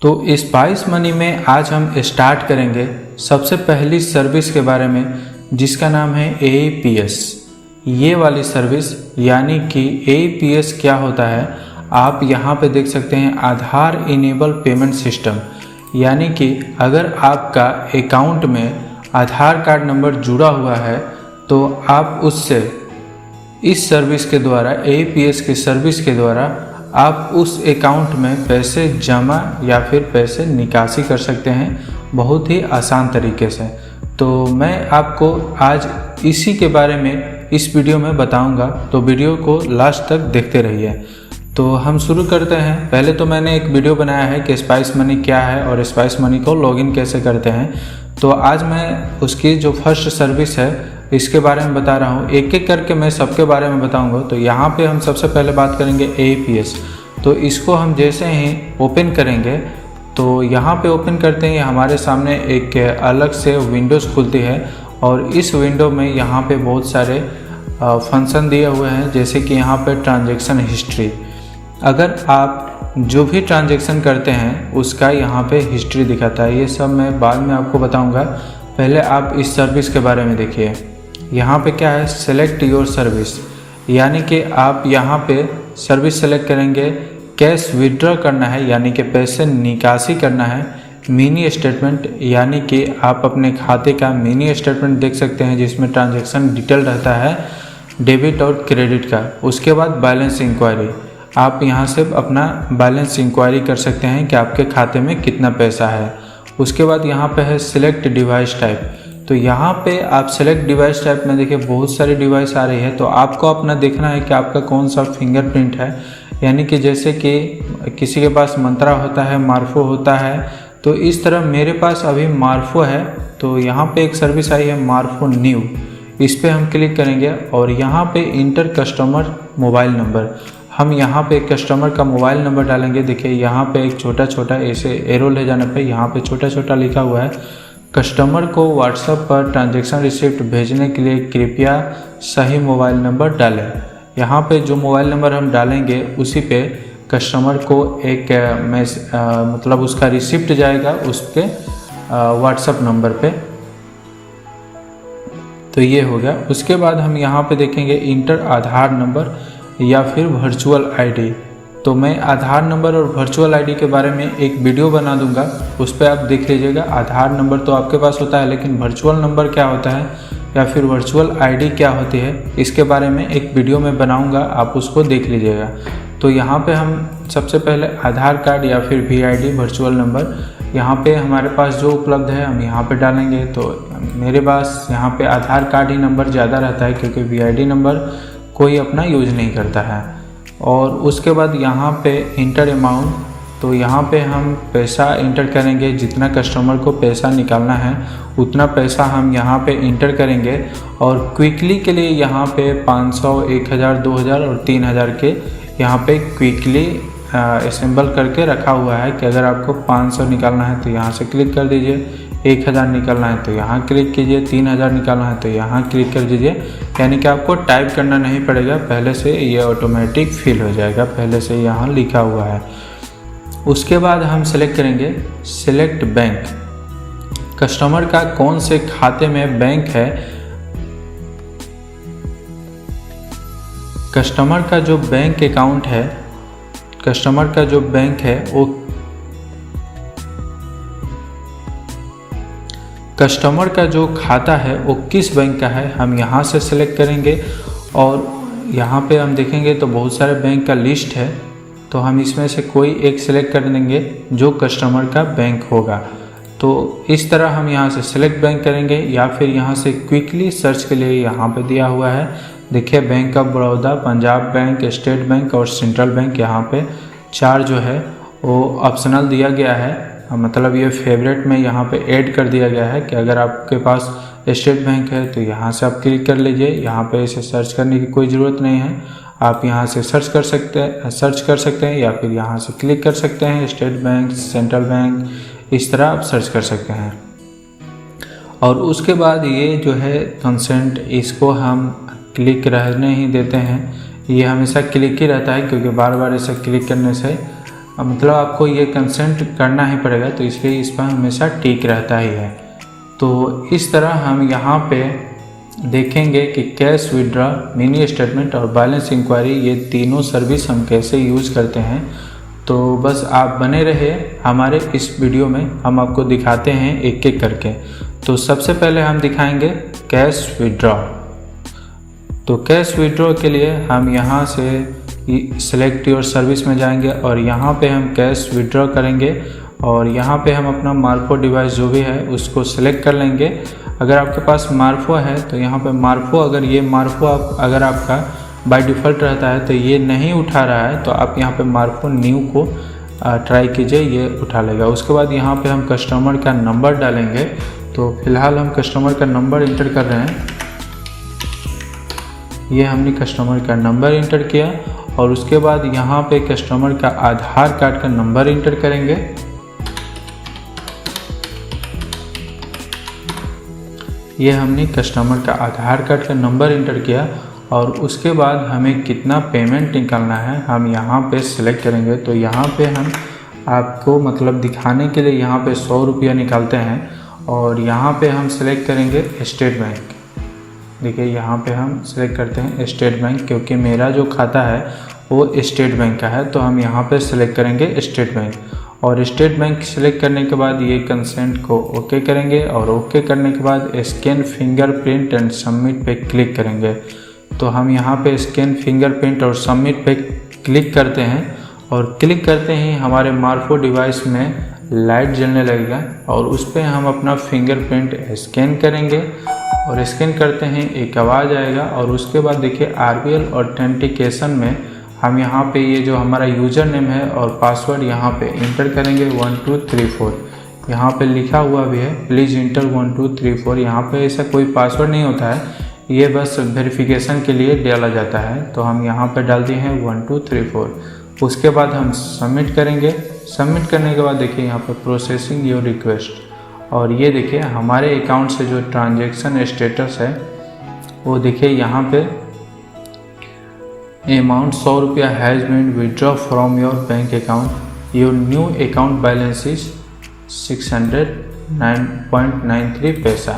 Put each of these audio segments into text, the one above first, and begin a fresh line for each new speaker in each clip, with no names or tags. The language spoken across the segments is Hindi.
तो स्पाइस मनी में आज हम स्टार्ट करेंगे सबसे पहली सर्विस के बारे में, जिसका नाम है APS। ये वाली सर्विस यानी कि APS क्या होता है, आप यहाँ पे देख सकते हैं आधार इनेबल पेमेंट सिस्टम। यानी कि अगर आपका अकाउंट में आधार कार्ड नंबर जुड़ा हुआ है तो आप उससे इस सर्विस के द्वारा, APS की सर्विस के द्वारा आप उस अकाउंट में पैसे जमा या फिर पैसे निकासी कर सकते हैं बहुत ही आसान तरीके से। तो मैं आपको आज इसी के बारे में इस वीडियो में बताऊंगा, तो वीडियो को लास्ट तक देखते रहिए। तो हम शुरू करते हैं। पहले तो मैंने एक वीडियो बनाया है कि स्पाइस मनी क्या है और स्पाइस मनी को लॉगिन कैसे करते हैं। तो आज मैं उसकी जो फर्स्ट सर्विस है इसके बारे में बता रहा हूँ। एक एक करके मैं सबके बारे में बताऊंगा। तो यहाँ पे हम सबसे पहले बात करेंगे APS। तो इसको हम जैसे ही ओपन करेंगे तो यहाँ पे ओपन करते ही हमारे सामने एक अलग से विंडोज़ खुलती है और इस विंडो में यहाँ पे बहुत सारे फंक्शन दिए हुए हैं, जैसे कि यहाँ पे ट्रांजैक्शन हिस्ट्री। अगर आप जो भी ट्रांजैक्शन करते हैं उसका यहाँ पे हिस्ट्री दिखाता है। ये सब मैं बाद में आपको बताऊँगा, पहले आप इस सर्विस के बारे में देखिए। यहाँ पे क्या है, सेलेक्ट योर सर्विस, यानी कि आप यहाँ पे सर्विस सेलेक्ट करेंगे। कैश विड्रॉ करना है यानी कि पैसे निकासी करना है। मिनी स्टेटमेंट यानी कि आप अपने खाते का मिनी स्टेटमेंट देख सकते हैं जिसमें ट्रांजैक्शन डिटेल रहता है, डेबिट और क्रेडिट का। उसके बाद बैलेंस इंक्वायरी, आप यहाँ से अपना बैलेंस इंक्वायरी कर सकते हैं कि आपके खाते में कितना पैसा है। उसके बाद यहाँ पे है सिलेक्ट डिवाइस टाइप। तो यहाँ पे आप सेलेक्ट डिवाइस टाइप में देखिए बहुत सारी डिवाइस आ रही है, तो आपको अपना देखना है कि आपका कौन सा फिंगरप्रिंट है। यानी कि जैसे कि किसी के पास मंत्रा होता है, मार्फो होता है, तो इस तरह मेरे पास अभी मार्फो है। तो यहाँ पे एक सर्विस आई है मार्फो न्यू, इस पर हम क्लिक करेंगे और यहाँ पे इंटर कस्टमर मोबाइल नंबर, हम यहाँ पे कस्टमर का मोबाइल नंबर डालेंगे। देखिए यहाँ पे एक छोटा छोटा ऐसे एरो ले जाने पे यहाँ पे छोटा छोटा लिखा हुआ है, कस्टमर को व्हाट्सएप पर ट्रांजैक्शन रिसिप्ट भेजने के लिए कृपया सही मोबाइल नंबर डालें। यहाँ पे जो मोबाइल नंबर हम डालेंगे उसी पे कस्टमर को एक मतलब उसका रिसिप्ट जाएगा उस पे व्हाट्सएप नंबर पे। तो ये हो गया। उसके बाद हम यहाँ पे देखेंगे इंटर आधार नंबर या फिर वर्चुअल आईडी। तो मैं आधार नंबर और वर्चुअल आईडी के बारे में एक वीडियो बना दूंगा, उस पर आप देख लीजिएगा। आधार नंबर तो आपके पास होता है, लेकिन वर्चुअल नंबर क्या होता है या फिर वर्चुअल आईडी क्या होती है, इसके बारे में एक वीडियो में बनाऊंगा, आप उसको देख लीजिएगा। तो यहाँ पे हम सबसे पहले आधार कार्ड या फिर VID वर्चुअल नंबर यहाँ पे हमारे पास जो उपलब्ध है हम यहाँ पे डालेंगे। तो मेरे पास यहाँ पे आधार कार्ड ही नंबर ज़्यादा रहता है क्योंकि VID नंबर कोई अपना यूज नहीं करता है। और उसके बाद यहाँ पे इंटर अमाउंट, तो यहाँ पे हम पैसा इंटर करेंगे, जितना कस्टमर को पैसा निकालना है उतना पैसा हम यहाँ पे इंटर करेंगे। और क्विकली के लिए यहाँ पे 500, 1000, 2000 और 3000 के यहाँ पे क्विकली असेंबल करके रखा हुआ है कि अगर आपको 500 निकालना है तो यहाँ से क्लिक कर दीजिए, 1000 निकालना है तो यहाँ क्लिक कीजिए, 3000 निकालना है तो यहाँ क्लिक कर दीजिए। यानी कि आपको टाइप करना नहीं पड़ेगा, पहले से ये ऑटोमेटिक फिल हो जाएगा, पहले से यहाँ लिखा हुआ है। उसके बाद हम सेलेक्ट करेंगे सेलेक्ट बैंक, कस्टमर का कौन से खाते में बैंक है। कस्टमर का जो बैंक अकाउंट है, कस्टमर का जो बैंक है वो कस्टमर का जो खाता है वो किस बैंक का है, हम यहाँ से सेलेक्ट करेंगे। और यहाँ पे हम देखेंगे तो बहुत सारे बैंक का लिस्ट है, तो हम इसमें से कोई एक सेलेक्ट कर देंगे जो कस्टमर का बैंक होगा। तो इस तरह हम यहाँ से सेलेक्ट बैंक करेंगे या फिर यहाँ से क्विकली सर्च के लिए यहाँ पे दिया हुआ है, देखिए bank of Baroda, Punjab bank, state bank और सेंट्रल बैंक। यहाँ पे 4 जो है वो ऑप्शनल दिया गया है, मतलब ये फेवरेट में यहाँ पे ऐड कर दिया गया है कि अगर आपके पास स्टेट बैंक है तो यहाँ से आप क्लिक कर लीजिए। यहाँ पे इसे सर्च करने की कोई ज़रूरत नहीं है, आप यहाँ से सर्च कर सकते हैं या फिर यहाँ से क्लिक कर सकते हैं। स्टेट बैंक, सेंट्रल बैंक, इस तरह आप सर्च कर सकते हैं। और उसके बाद ये जो है कंसेंट, इसको हम क्लिक रहने ही देते हैं। ये हमेशा क्लिक ही रहता है क्योंकि बार बार इसे क्लिक करने से मतलब आपको ये कंसेंट करना ही पड़ेगा, तो इसलिए इस पर हमेशा टिक रहता ही है। तो इस तरह हम यहाँ पे देखेंगे कि कैश विड्रॉ, मिनी स्टेटमेंट और बैलेंस इंक्वायरी, ये तीनों सर्विस हम कैसे यूज़ करते हैं। तो बस आप बने रहे हमारे इस वीडियो में, हम आपको दिखाते हैं एक एक करके। तो सबसे पहले हम दिखाएंगे कैश विड्रॉ। तो कैश विड्रॉ के लिए हम यहाँ से सेलेक्ट योर सर्विस में जाएंगे और यहाँ पे हम कैश विड्रॉ करेंगे और यहाँ पे हम अपना मार्फो डिवाइस जो भी है उसको सेलेक्ट कर लेंगे। अगर आपके पास मार्फो है तो यहाँ पे मार्फो, अगर ये मार्फो अगर आपका बाय डिफ़ॉल्ट रहता है तो ये नहीं उठा रहा है, तो आप यहाँ पे मार्फो न्यू को ट्राई कीजिए, ये उठा लेगा। उसके बाद यहाँ पे हम कस्टमर का नंबर डालेंगे। तो फिलहाल हम कस्टमर का नंबर इंटर कर रहे हैं। ये हमने कस्टमर का नंबर इंटर किया और उसके बाद यहाँ पे कस्टमर का आधार कार्ड का नंबर इंटर करेंगे। ये हमने कस्टमर का आधार कार्ड का नंबर इंटर किया और उसके बाद हमें कितना पेमेंट निकालना है हम यहाँ पे सिलेक्ट करेंगे। तो यहाँ पे हम आपको मतलब दिखाने के लिए यहाँ पे 100 रुपया निकालते हैं और यहाँ पे हम सिलेक्ट करेंगे स्टेट बैंक। देखिए यहाँ पे हम सिलेक्ट करते हैं स्टेट बैंक, क्योंकि मेरा जो खाता है वो स्टेट बैंक का है, तो हम यहाँ पे सिलेक्ट करेंगे स्टेट बैंक। और स्टेट बैंक सिलेक्ट करने के बाद ये कंसेंट को ओके करेंगे और ओके करने के बाद स्कैन फिंगरप्रिंट एंड सबमिट पे क्लिक करेंगे। तो हम यहाँ पे स्कैन फिंगरप्रिंट और सबमिट पे क्लिक करते हैं और क्लिक करते ही हमारे मार्फो डिवाइस में लाइट जलने लगेगा और उस पर हम अपना फिंगरप्रिंट स्कैन करेंगे और स्कैन करते हैं एक आवाज़ आएगा और उसके बाद देखिए RBL ऑथेंटिकेशन में हम यहाँ पे ये जो हमारा यूज़र नेम है और पासवर्ड यहाँ पे इंटर करेंगे 1234। यहाँ पे लिखा हुआ भी है प्लीज़ इंटर 1234। यहाँ पे ऐसा कोई पासवर्ड नहीं होता है, ये बस वेरिफिकेशन के लिए डाला जाता है। तो हम यहाँ पे डाल दिए हैं 1234। उसके बाद हम सबमिट करेंगे। सबमिट करने के बाद देखिए यहाँ पे प्रोसेसिंग योर रिक्वेस्ट और ये देखिए हमारे अकाउंट से जो ट्रांजैक्शन स्टेटस है वो देखिए यहाँ पे अमाउंट 100 रुपया has been withdraw from your bank account, your new account balance is 609.93 पैसा।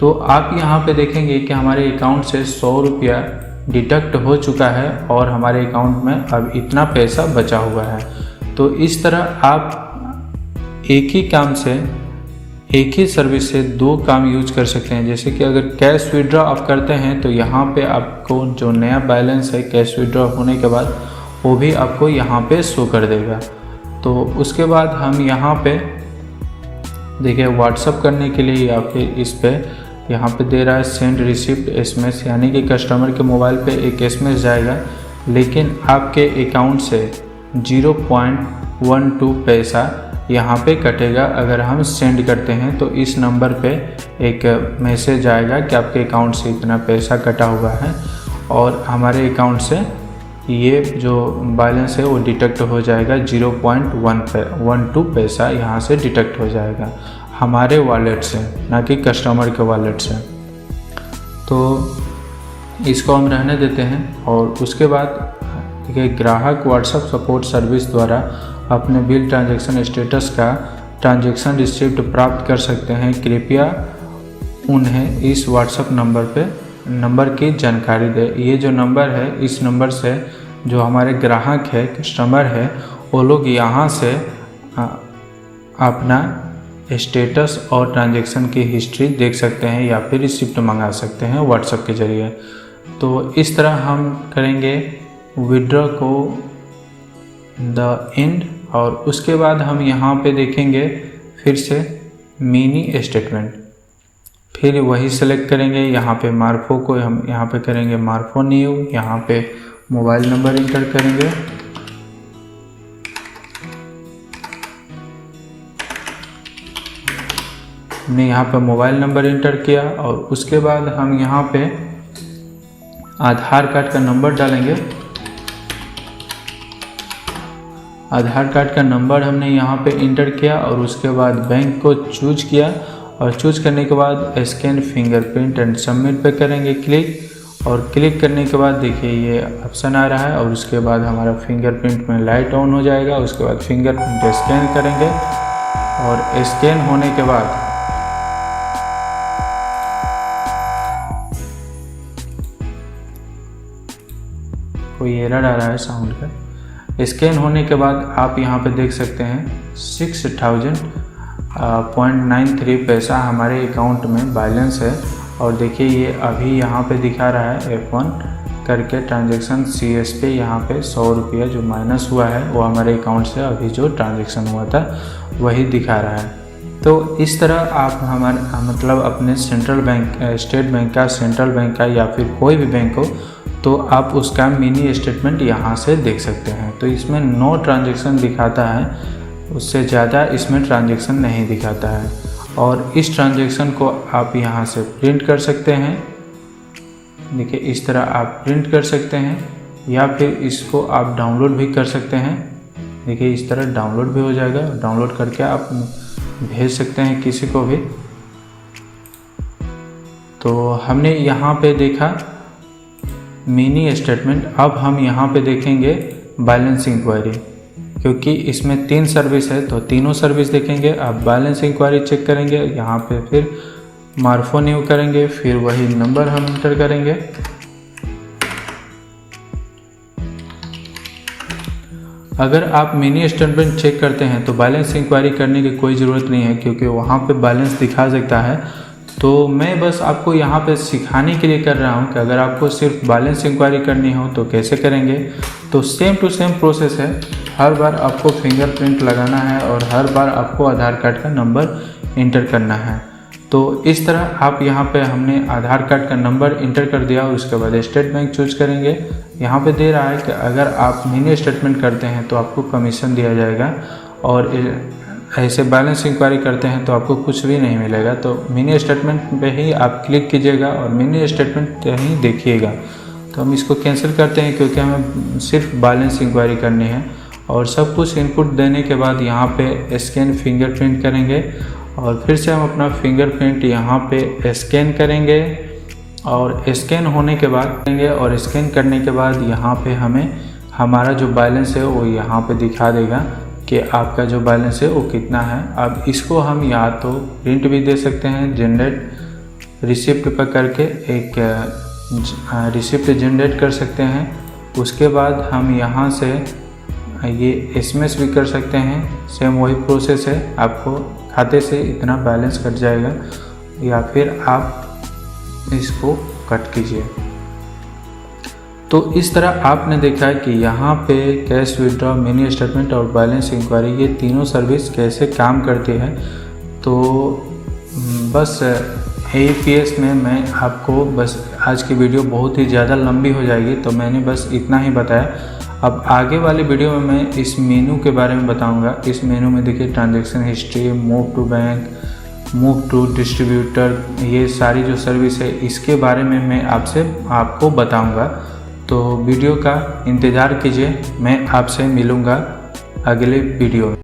तो आप यहाँ पे देखेंगे कि हमारे अकाउंट से 100 रुपया डिडक्ट हो चुका है और हमारे अकाउंट में अब इतना पैसा बचा हुआ है। तो इस तरह आप एक ही काम से, एक ही सर्विस से दो काम यूज कर सकते हैं। जैसे कि अगर कैश विड्रॉ आप करते हैं तो यहाँ पे आपको जो नया बैलेंस है कैश विड्रॉ होने के बाद वो भी आपको यहाँ पे शो कर देगा। तो उसके बाद हम यहाँ पे देखिए व्हाट्सअप करने के लिए या फिर इस पे यहाँ पे दे रहा है सेंड रिसिप्ट SMS, यानी कि कस्टमर के मोबाइल पे एक SMS जाएगा लेकिन आपके अकाउंट से 0.12 पैसा यहाँ पे कटेगा। अगर हम सेंड करते हैं तो इस नंबर पे एक मैसेज आएगा कि आपके अकाउंट से इतना पैसा कटा हुआ है और हमारे अकाउंट से ये जो बैलेंस है वो डिडक्ट हो जाएगा। 0.12 पैसा यहाँ से डिडक्ट हो जाएगा हमारे वॉलेट से, ना कि कस्टमर के वॉलेट से। तो इसको हम रहने देते हैं। और उसके बाद देखिए ग्राहक व्हाट्सएप सपोर्ट सर्विस द्वारा अपने बिल ट्रांजैक्शन स्टेटस का ट्रांजैक्शन रिसिप्ट प्राप्त कर सकते हैं। कृपया उन्हें इस व्हाट्सएप नंबर की जानकारी दें। ये जो नंबर है, इस नंबर से जो हमारे ग्राहक है, कस्टमर है, वो लोग यहाँ से अपना स्टेटस और ट्रांजैक्शन की हिस्ट्री देख सकते हैं या फिर रिसिप्ट मंगा सकते हैं व्हाट्सएप के ज़रिए। तो इस तरह हम करेंगे विड्रॉ को द एंड। और उसके बाद हम यहाँ पे देखेंगे फिर से मिनी स्टेटमेंट, फिर वही सेलेक्ट करेंगे। यहाँ पे मार्फो को हम यहाँ पे करेंगे मार्फो न्यू, यहाँ पे मोबाइल नंबर इंटर करेंगे। हमने यहाँ पे मोबाइल नंबर इंटर किया और उसके बाद हम यहाँ पे आधार कार्ड का नंबर डालेंगे। आधार कार्ड का नंबर हमने यहाँ पे इंटर किया और उसके बाद बैंक को चूज किया और चूज करने के बाद स्कैन फिंगरप्रिंट एंड सबमिट पे करेंगे क्लिक। और क्लिक करने के बाद देखिए ये ऑप्शन आ रहा है और उसके बाद हमारा फिंगरप्रिंट में लाइट ऑन हो जाएगा। उसके बाद फिंगरप्रिंट स्कैन करेंगे और स्कैन होने के बाद कोई एरर आ रहा है साउंड का। स्कैन होने के बाद आप यहाँ पे देख सकते हैं 6000.93 पैसा हमारे अकाउंट में बैलेंस है। और देखिए ये अभी यहाँ पे दिखा रहा है F1 करके ट्रांजैक्शन CS पे यहाँ पे 100 रुपया जो माइनस हुआ है वो हमारे अकाउंट से अभी जो ट्रांजैक्शन हुआ था वही दिखा रहा है। तो इस तरह आप हमारे मतलब अपने सेंट्रल बैंक, स्टेट बैंक का, सेंट्रल बैंक का या फिर कोई भी बैंक हो तो आप उसका मिनी स्टेटमेंट यहाँ से देख सकते हैं। तो इसमें नो ट्रांजैक्शन दिखाता है, उससे ज़्यादा इसमें ट्रांजैक्शन नहीं दिखाता है। और इस ट्रांजैक्शन को आप यहाँ से प्रिंट कर सकते हैं। देखिए इस तरह आप प्रिंट कर सकते हैं या फिर इसको आप डाउनलोड भी कर सकते हैं। देखिए इस तरह डाउनलोड भी हो जाएगा, डाउनलोड करके आप भेज सकते हैं किसी को भी। तो हमने यहाँ पे देखा मिनी स्टेटमेंट। अब हम यहाँ पे देखेंगे बैलेंस इंक्वायरी, क्योंकि इसमें 3 सर्विस है तो तीनों सर्विस देखेंगे। आप बैलेंस इंक्वायरी चेक करेंगे, यहाँ पे फिर मार्फो न्यू करेंगे, फिर वही नंबर हम इंटर करेंगे। अगर आप मिनी स्टेटमेंट चेक करते हैं तो बैलेंस इंक्वायरी करने की कोई ज़रूरत नहीं है, क्योंकि वहाँ पे बैलेंस दिखा सकता है। तो मैं बस आपको यहाँ पे सिखाने के लिए कर रहा हूँ कि अगर आपको सिर्फ बैलेंस इंक्वायरी करनी हो तो कैसे करेंगे। तो सेम टू सेम प्रोसेस है। हर बार आपको फिंगरप्रिंट लगाना है और हर बार आपको आधार कार्ड का नंबर इंटर करना है। तो इस तरह आप यहाँ पे हमने आधार कार्ड का नंबर इंटर कर दिया और उसके बाद स्टेट बैंक चूज करेंगे। यहाँ पे दे रहा है कि अगर आप मिनी स्टेटमेंट करते हैं तो आपको कमीशन दिया जाएगा और ऐसे बैलेंस इंक्वायरी करते हैं तो आपको कुछ भी नहीं मिलेगा। तो मिनी स्टेटमेंट पे ही आप क्लिक कीजिएगा और मिनी स्टेटमेंट ही देखिएगा। तो हम इसको कैंसिल करते हैं क्योंकि हमें सिर्फ बैलेंस इंक्वायरी करनी है। और सब कुछ इनपुट देने के बाद यहाँ पे स्कैन फिंगरप्रिंट करेंगे और फिर से हम अपना फिंगरप्रिंट यहाँ पे स्कैन करेंगे और स्कैन होने के बाद करेंगे और स्कैन करने के बाद यहाँ पे हमें हमारा जो बैलेंस है वो यहाँ पे दिखा देगा कि आपका जो बैलेंस है वो कितना है। अब इसको हम या तो प्रिंट भी दे सकते हैं, जनरेट रिसिप्ट पर करके एक रिसिप्ट जनरेट कर सकते हैं। उसके बाद हम यहाँ से ये SMS भी कर सकते हैं। सेम वही प्रोसेस है, आपको खाते से इतना बैलेंस कट जाएगा या फिर आप इसको कट कीजिए। तो इस तरह आपने देखा है कि यहाँ पे कैश विड्रॉ, मिनी स्टेटमेंट और बैलेंस इंक्वायरी ये तीनों सर्विस कैसे काम करती है। तो बस APS में मैं आपको बस आज की वीडियो बहुत ही ज़्यादा लंबी हो जाएगी तो मैंने बस इतना ही बताया। अब आगे वाले वीडियो में मैं इस मेनू के बारे में बताऊंगा। इस मेनू में देखिए transaction history, move to bank, move to distributor, ये सारी जो सर्विस है इसके बारे में मैं आपको बताऊंगा। तो वीडियो का इंतज़ार कीजिए, मैं आपसे मिलूँगा अगले वीडियो में।